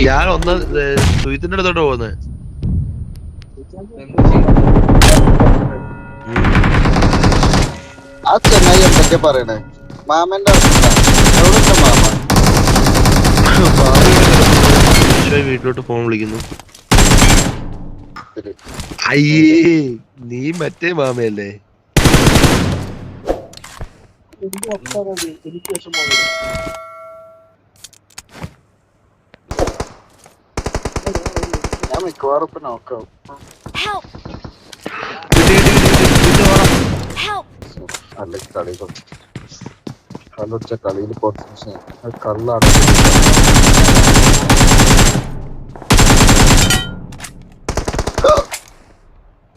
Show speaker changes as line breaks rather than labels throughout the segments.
ഞാൻ ഒന്ന് സുഹിത്തിന്റെ അടുത്തോട്ട് പോകുന്നത്.
ആ ചെങ്ങായി എന്തൊക്കെ പറയണേ? മാമന്റെ എവിടെ മാമ?
വീട്ടിലോട്ട് ഫോൺ വിളിക്കുന്നു. അയ്യേ, നീ മറ്റേ മാമയല്ലേ?
ഞാൻ മിക്കവാറും ഇപ്പൊ നോക്കാവും. അല്ല കളി കല്ലൊടിച്ച കളിയിൽ കുറച്ച് കള്ളാണ്.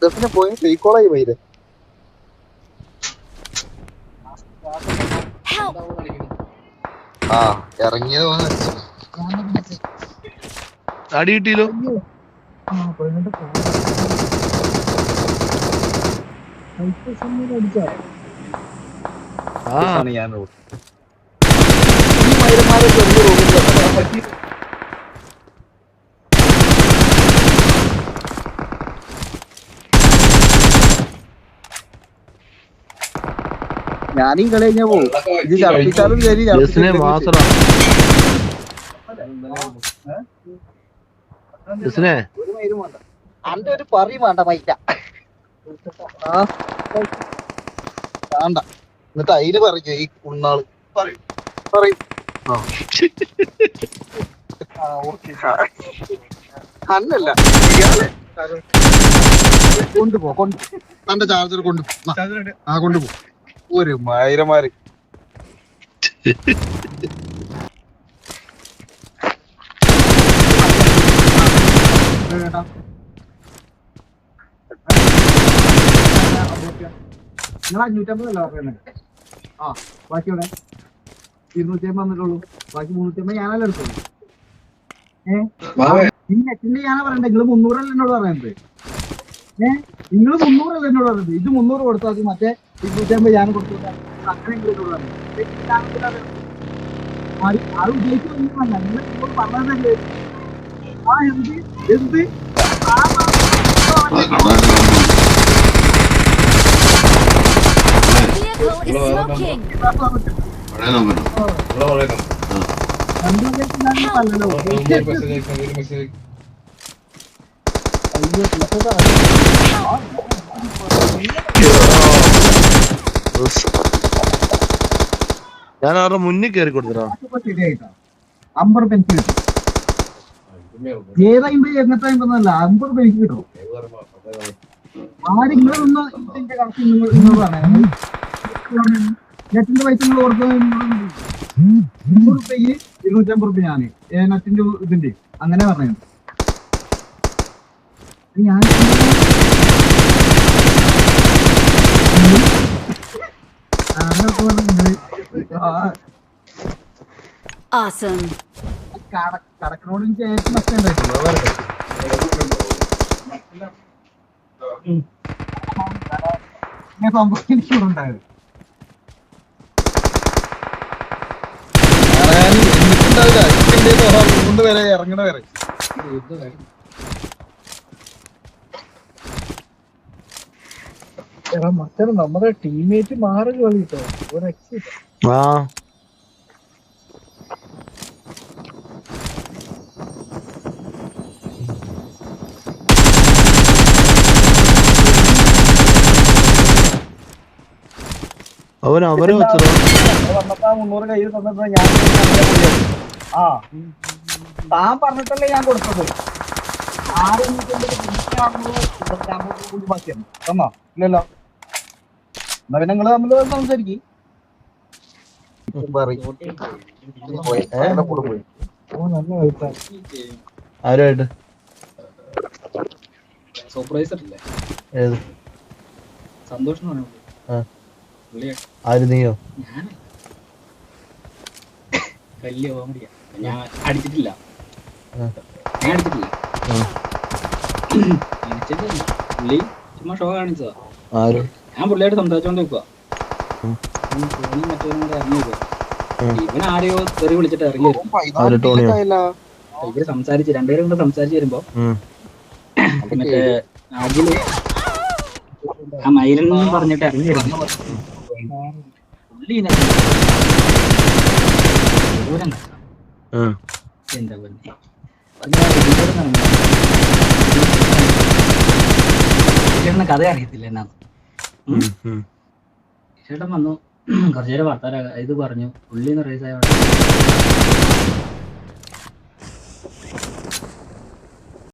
ഡെഫിനെ പോയി ഫേക്കോളായി വൈര്. ആ ഇറങ്ങിയത്
അടി കിട്ടിയല്ലോ.
ഞാൻ ഞാനീ കളി കഴിഞ്ഞാ പോകും. ഇത് ചർപ്പിച്ചാലും ശരി. അന്റെ ഒരു പറി വേണ്ട പൈസ വേണ്ട. എന്നിട്ട് അതിന് പറയും ഈ ഉണ്ണാള് പറയും അന്നല്ല കൊണ്ടുപോ തന്റെ ചാർജർ കൊണ്ടുപോ. ഒരു മയിരമാര് നിങ്ങൾ 550 പറയുന്നത്. ആ ബാക്കി ഇവിടെ 250 വന്നിട്ടുള്ളൂ. ബാക്കി 350 ഞാനല്ല എടുത്തുള്ളൂ. ഈ നെറ്റിന്റെ ഞാനാ പറയണ്ടേ? നിങ്ങള് 300 എന്നോട് പറയുന്നത്. നിങ്ങൾ 300 എന്നോട് പറയുന്നത്. ഇത് 300 കൊടുത്താൽ മറ്റേ 250 ഞാൻ കൊടുത്തു. അങ്ങനെ അത് ഉദ്ദേശിച്ചൊന്നുമല്ല. നിങ്ങൾ പറഞ്ഞതല്ലേ? ആ എന്ത്
ഞാൻ അവരുടെ മുന്നിൽ കയറി കൊടുത്തോ.
50 പെൻസിൽ ഏതായിമ്പോ എങ്ങനത്തായിമ്പൊന്നല്ല 50 പെൻസിൽ കിട്ടും. ആര് നിങ്ങളൊന്ന് ഇതിന്റെ കണക്ക് നിങ്ങൾ പറയാം. നെറ്റിന്റെ പൈസ നിങ്ങൾ കൊടുത്തത് 100 രൂപയ്ക്ക് 250 രൂപ ഞാന് നെറ്റിന്റെ ഇതിന്റെ അങ്ങനെ പറഞ്ഞു. ഞാൻ കടക്കിനോട് എനിക്ക് ഏറ്റവും നഷ്ടം ഉണ്ടായിട്ടുള്ളൂ. സംഭവം എനിക്കൂടെ ഉണ്ടായത്. കൊണ്ട് വരെ ഇറങ്ങണ വരെ മറ്റേ നമ്മുടെ ടീമേറ്റ് മാറി കളി കിട്ടോ. ഒരു എക്സിറ്റ്
അവരെ
വന്നപ്പോ 300 കയ്യിൽ തന്നപ്പോ ഞാൻ താൻ പറഞ്ഞിട്ടല്ലേ ഞാൻ കൊടുത്തത്. 650 കൂടി ബാക്കിയാണ് തന്നോ? ഇല്ലല്ലോ. എന്നാ പിന്നെ നിങ്ങള് തമ്മിൽ സംസാരിക്കും.
ആരുമായിട്ട്
സൂപ്പർവൈസർ ഇല്ലേ?
ഏത്
സന്തോഷം?
ആര് നീയോ?
വലിയ കോമഡിയാ. ഞാൻ അടിച്ചിട്ടില്ല. പുള്ളി ചുമ്മാ ഷോ കാണിച്ചതാ. ഞാൻ പുള്ളിയായിട്ട് സംസാരിച്ചോണ്ട് നിൽക്കുക. മറ്റവരും കൂടെ ഇറങ്ങി. ഇവൻ ആരെയോ തെറി വിളിച്ചിട്ട് ഇറങ്ങി വരും. ഇവര് സംസാരിച്ച് രണ്ടുപേരും കൂടെ സംസാരിച്ച് വരുമ്പോ മറ്റേ അഖില് ആ മൈരൻ എന്ന് പറഞ്ഞിട്ട് ഇറങ്ങി വരുന്നു. പുള്ളി ദൂരം എന്താ പറഞ്ഞേ ചേട്ടന് കഥ അറിയത്തില്ല എന്നാന്ന്. ചേട്ടൻ വന്നു കുറച്ചു നേരം വർത്താനം ഇത് പറഞ്ഞു. പുള്ളി എന്ന് പറയുന്നത്